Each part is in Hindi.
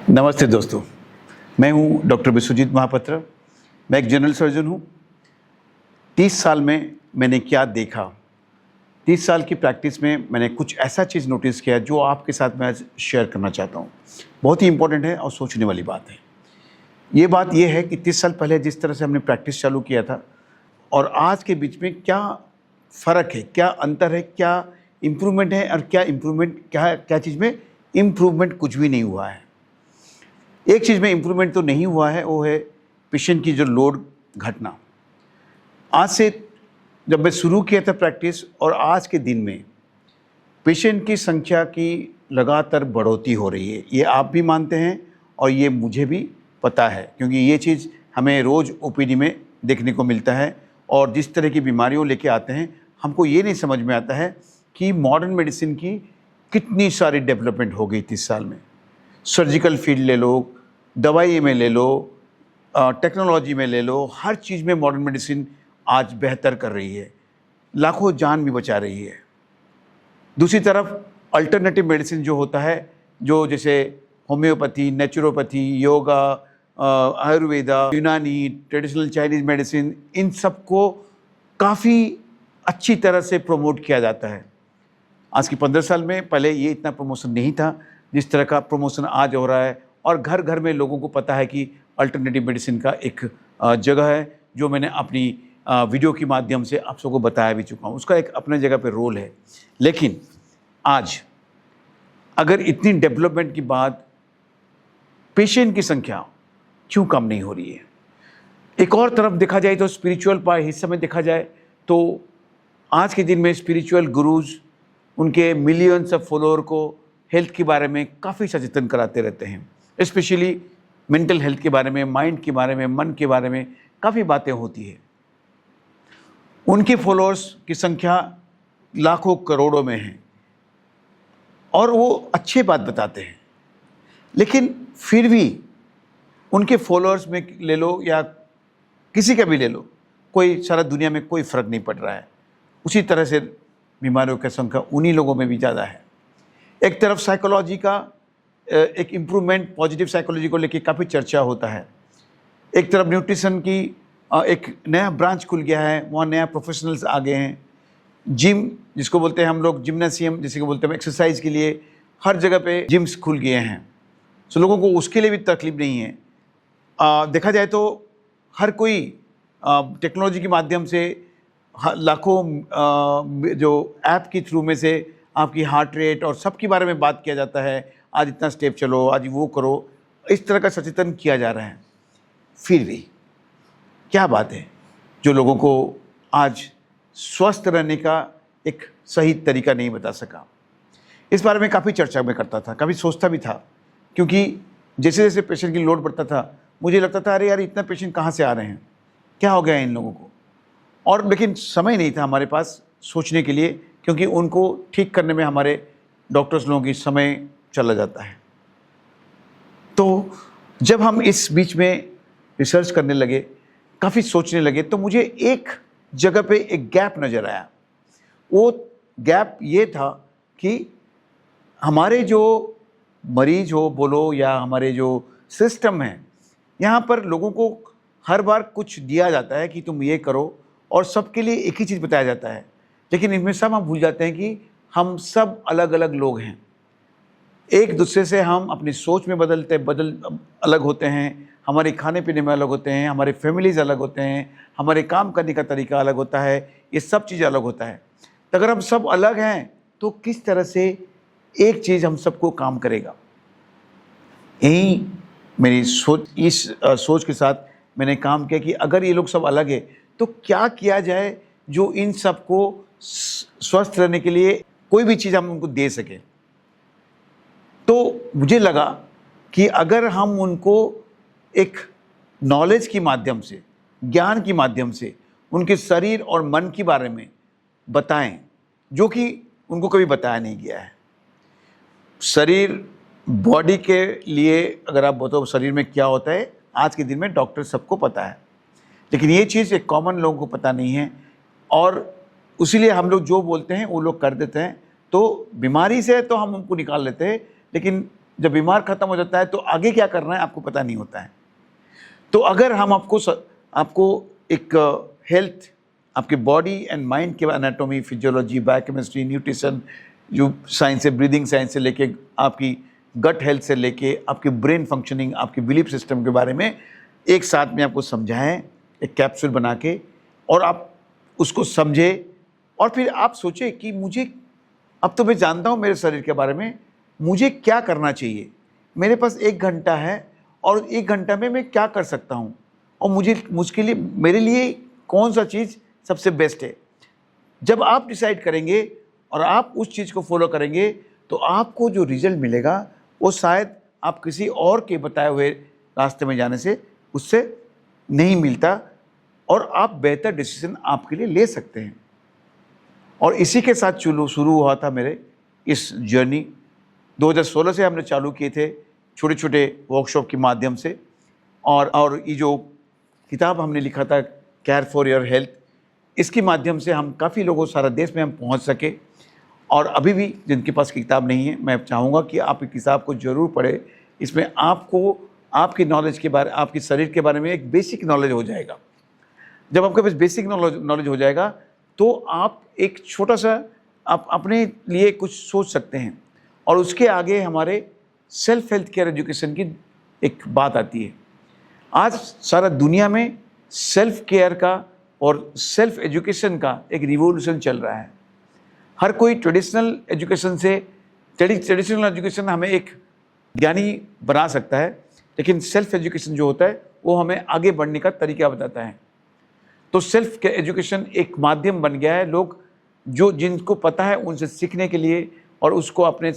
नमस्ते दोस्तों, मैं हूं डॉक्टर विश्वजीत महापात्र। मैं एक जनरल सर्जन हूं। 30 साल में मैंने क्या देखा, 30 साल की प्रैक्टिस में मैंने कुछ ऐसा चीज़ नोटिस किया जो आपके साथ मैं आज शेयर करना चाहता हूं। बहुत ही इम्पोर्टेंट है और सोचने वाली बात है। ये बात ये है कि 30 साल पहले जिस तरह से हमने प्रैक्टिस चालू किया था और आज के बीच में क्या फ़र्क है, क्या अंतर है, क्या इम्प्रूवमेंट है और क्या चीज़ में इम्प्रूवमेंट कुछ भी नहीं हुआ है। एक चीज़ में इम्प्रूवमेंट तो नहीं हुआ है, वो है पेशेंट की जो लोड घटना। आज से जब मैं शुरू किया था प्रैक्टिस और आज के दिन में पेशेंट की संख्या की लगातार बढ़ोतरी हो रही है। ये आप भी मानते हैं और ये मुझे भी पता है, क्योंकि ये चीज़ हमें रोज़ ओपीडी में देखने को मिलता है। और जिस तरह की बीमारियों लेके आते हैं, हमको ये नहीं समझ में आता है कि मॉडर्न मेडिसिन की कितनी सारी डेवलपमेंट हो गई 30 साल में। सर्जिकल फील्ड ले लो, दवाई में ले लो, टेक्नोलॉजी में ले लो, हर चीज़ में मॉडर्न मेडिसिन आज बेहतर कर रही है, लाखों जान भी बचा रही है। दूसरी तरफ अल्टरनेटिव मेडिसिन जो होता है, जो जैसे होम्योपैथी, नेचुरोपैथी, योगा, आयुर्वेदा, यूनानी, ट्रेडिशनल चाइनीज़ मेडिसिन, इन सबको काफ़ी अच्छी तरह से प्रमोट किया जाता है। आज की 15 साल में पहले ये इतना प्रमोशन नहीं था जिस तरह का प्रमोशन आज हो रहा है। और घर घर में लोगों को पता है कि अल्टरनेटिव मेडिसिन का एक जगह है, जो मैंने अपनी वीडियो के माध्यम से आप सबको बताया भी चुका हूँ। उसका एक अपने जगह पे रोल है। लेकिन आज अगर इतनी डेवलपमेंट के बाद पेशेंट की संख्या क्यों कम नहीं हो रही है? एक और तरफ देखा जाए तो स्पिरिचुअल हिस्से में देखा जाए तो आज के दिन में स्पिरिचुअल गुरुज उनके मिलियंस ऑफ फॉलोअर को हेल्थ के बारे में काफ़ी सचेतन कराते रहते हैं। स्पेशली मेंटल हेल्थ के बारे में, माइंड के बारे में, मन के बारे में काफ़ी बातें होती है। उनके फॉलोअर्स की संख्या लाखों करोड़ों में है और वो अच्छी बात बताते हैं। लेकिन फिर भी उनके फॉलोअर्स में ले लो या किसी का भी ले लो, कोई सारा दुनिया में कोई फ़र्क नहीं पड़ रहा है। उसी तरह से बीमारियों की संख्या उन्हीं लोगों में भी ज़्यादा है। एक तरफ साइकोलॉजी का एक इम्प्रूवमेंट, पॉजिटिव साइकोलॉजी को लेके काफ़ी चर्चा होता है। एक तरफ न्यूट्रिशन की एक नया ब्रांच खुल गया है, वहाँ नया प्रोफेशनल्स आ गए हैं। जिम जिसको बोलते हैं हम लोग, जिम्नासियम जिसे को बोलते हैं, एक्सरसाइज के लिए हर जगह पे जिम्स खुल गए हैं। सो लोगों को उसके लिए भी तकलीफ नहीं है। देखा जाए तो हर कोई टेक्नोलॉजी के माध्यम से लाखों जो ऐप के थ्रू में से आपकी हार्ट रेट और सब के बारे में बात किया जाता है। आज इतना स्टेप चलो, आज वो करो, इस तरह का सचेतन किया जा रहा है। फिर भी क्या बात है जो लोगों को आज स्वस्थ रहने का एक सही तरीका नहीं बता सका? इस बारे में काफ़ी चर्चा मैं करता था, काफ़ी सोचता भी था, क्योंकि जैसे जैसे पेशेंट की लोड बढ़ता था मुझे लगता था अरे यार इतना पेशेंट कहाँ से आ रहे हैं, क्या हो गया है इन लोगों को। और लेकिन समय नहीं था हमारे पास सोचने के लिए, क्योंकि उनको ठीक करने में हमारे डॉक्टर्स लोगों की समय चला जाता है। तो जब हम इस बीच में रिसर्च करने लगे, काफ़ी सोचने लगे, तो मुझे एक जगह पे एक गैप नज़र आया। वो गैप ये था कि हमारे जो मरीज हो बोलो या हमारे जो सिस्टम है, यहाँ पर लोगों को हर बार कुछ दिया जाता है कि तुम ये करो, और सबके लिए एक ही चीज़ बताया जाता है। लेकिन इनमें सब हम भूल जाते हैं कि हम सब अलग अलग लोग हैं। एक दूसरे से हम अपनी सोच में अलग होते हैं, हमारे खाने पीने में अलग होते हैं, हमारे फैमिलीज़ अलग होते हैं, हमारे काम करने का तरीका अलग होता है, ये सब चीज़ अलग होता है। तो अगर हम सब अलग हैं तो किस तरह से एक चीज़ हम सबको काम करेगा? यही मेरी सोच, इस सोच के साथ मैंने काम किया कि अगर ये लोग सब अलग है तो क्या किया जाए जो इन सबको स्वस्थ रहने के लिए कोई भी चीज़ हम उनको दे सकें। तो मुझे लगा कि अगर हम उनको एक नॉलेज के माध्यम से, ज्ञान के माध्यम से उनके शरीर और मन के बारे में बताएं, जो कि उनको कभी बताया नहीं गया है। शरीर, बॉडी के लिए अगर आप बताओ शरीर में क्या होता है, आज के दिन में डॉक्टर सबको पता है, लेकिन ये चीज़ एक कॉमन लोगों को पता नहीं है। और इसीलिए हम लोग जो बोलते हैं वो लोग कर देते हैं। तो बीमारी से तो हम उनको निकाल लेते हैं, लेकिन जब बीमार खत्म हो जाता है तो आगे क्या करना है आपको पता नहीं होता है। तो अगर हम आपको एक हेल्थ, आपके बॉडी एंड माइंड के एनाटॉमी, फिजियोलॉजी, बायोकेमिस्ट्री, न्यूट्रिशन, जो साइंस है, ब्रीदिंग साइंस से लेके आपकी गट हेल्थ से लेके आपकी ब्रेन फंक्शनिंग, आपके बिलीफ सिस्टम के बारे में एक साथ में आपको समझाएं एक कैप्सूल बना के, और आप उसको समझे और फिर आप सोचें कि मुझे, अब तो मैं जानता हूँ मेरे शरीर के बारे में, मुझे क्या करना चाहिए। मेरे पास 1 घंटा है और 1 घंटा में मैं क्या कर सकता हूँ, और मुझके लिए, मेरे लिए कौन सा चीज़ सबसे बेस्ट है। जब आप डिसाइड करेंगे और आप उस चीज़ को फॉलो करेंगे तो आपको जो रिजल्ट मिलेगा वो शायद आप किसी और के बताए हुए रास्ते में जाने से उससे नहीं मिलता, और आप बेहतर डिसीजन आपके लिए ले सकते हैं। और इसी के साथ शुरू हुआ था मेरे इस जर्नी। 2016 से हमने चालू किए थे छोटे छोटे वर्कशॉप के माध्यम से, और ये जो किताब हमने लिखा था केयर फॉर योर हेल्थ, इसके माध्यम से हम काफ़ी लोगों, सारा देश में हम पहुंच सके। और अभी भी जिनके पास किताब नहीं है, मैं चाहूँगा कि आप इस किताब को ज़रूर पढ़ें। इसमें आपको आपकी नॉलेज के बारे, आपके शरीर के बारे में एक बेसिक नॉलेज हो जाएगा। जब आपके पास बेसिक नॉलेज हो जाएगा तो आप एक छोटा सा आप अपने लिए कुछ सोच सकते हैं। और उसके आगे हमारे सेल्फ हेल्थ केयर एजुकेशन की एक बात आती है। आज सारा दुनिया में सेल्फ केयर का और सेल्फ एजुकेशन का एक रिवॉल्यूशन चल रहा है। हर कोई ट्रेडिशनल एजुकेशन हमें एक ज्ञानी बना सकता है, लेकिन सेल्फ एजुकेशन जो होता है वो हमें आगे बढ़ने का तरीका बताता है। तो सेल्फ एजुकेशन एक माध्यम बन गया है। लोग जिनको पता है उनसे सीखने के लिए और उसको अपने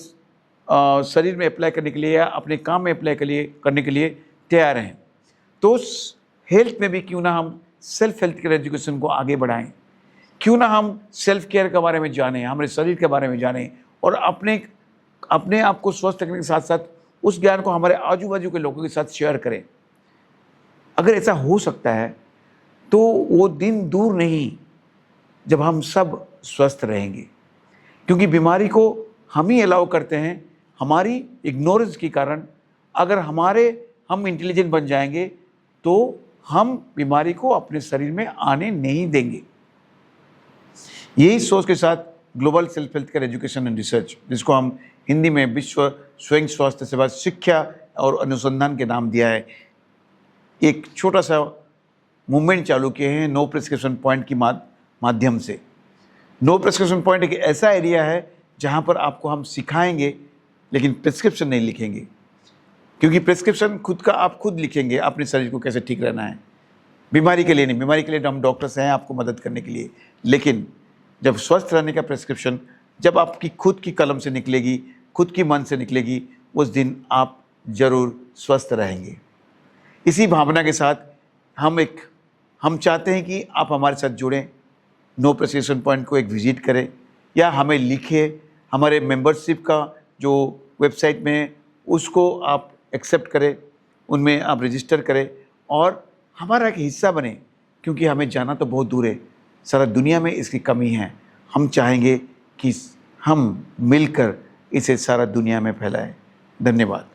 शरीर में अप्लाई करने के लिए या अपने काम में अप्लाई करने के लिए तैयार हैं। तो हेल्थ में भी क्यों ना हम सेल्फ हेल्थ केयर एजुकेशन को आगे बढ़ाएं, क्यों ना हम सेल्फ केयर के बारे में जानें, हमारे शरीर के बारे में जानें, और अपने आप को स्वस्थ रखने के साथ साथ उस ज्ञान को हमारे आजू बाजू के लोगों के साथ शेयर करें। अगर ऐसा हो सकता है तो वो दिन दूर नहीं जब हम सब स्वस्थ रहेंगे, क्योंकि बीमारी को हम ही अलाउ करते हैं हमारी इग्नोरेंस के कारण। अगर हम इंटेलिजेंट बन जाएंगे तो हम बीमारी को अपने शरीर में आने नहीं देंगे। यही सोच के साथ global self health care education and research, जिसको हम हिंदी में विश्व स्वयं स्वास्थ्य सेवा शिक्षा और अनुसंधान के नाम दिया है, एक छोटा सा मूवमेंट चालू किए हैं नो प्रिस्क्रिप्शन पॉइंट की माध्यम से। नो प्रिस्क्रिप्शन पॉइंट एक ऐसा एरिया है जहां पर आपको हम सिखाएंगे लेकिन प्रिस्क्रिप्शन नहीं लिखेंगे, क्योंकि प्रिस्क्रिप्शन आप खुद लिखेंगे अपने शरीर को कैसे ठीक रहना है, बीमारी के लिए नहीं। बीमारी के लिए हम डॉक्टर्स हैं आपको मदद करने के लिए, लेकिन जब स्वस्थ रहने का प्रिस्क्रिप्शन जब आपकी खुद की कलम से निकलेगी, खुद की मन से निकलेगी, उस दिन आप जरूर स्वस्थ रहेंगे। इसी भावना के साथ हम चाहते हैं कि आप हमारे साथ जुड़ें, नो प्रिस्क्रिप्शन पॉइंट को एक विजिट करें या हमें लिखें। हमारे मेंबरशिप का जो वेबसाइट में है उसको आप एक्सेप्ट करें, उनमें आप रजिस्टर करें और हमारा एक हिस्सा बने, क्योंकि हमें जाना तो बहुत दूर है, सारा दुनिया में इसकी कमी है। हम चाहेंगे कि हम मिलकर इसे सारा दुनिया में फैलाएं। धन्यवाद।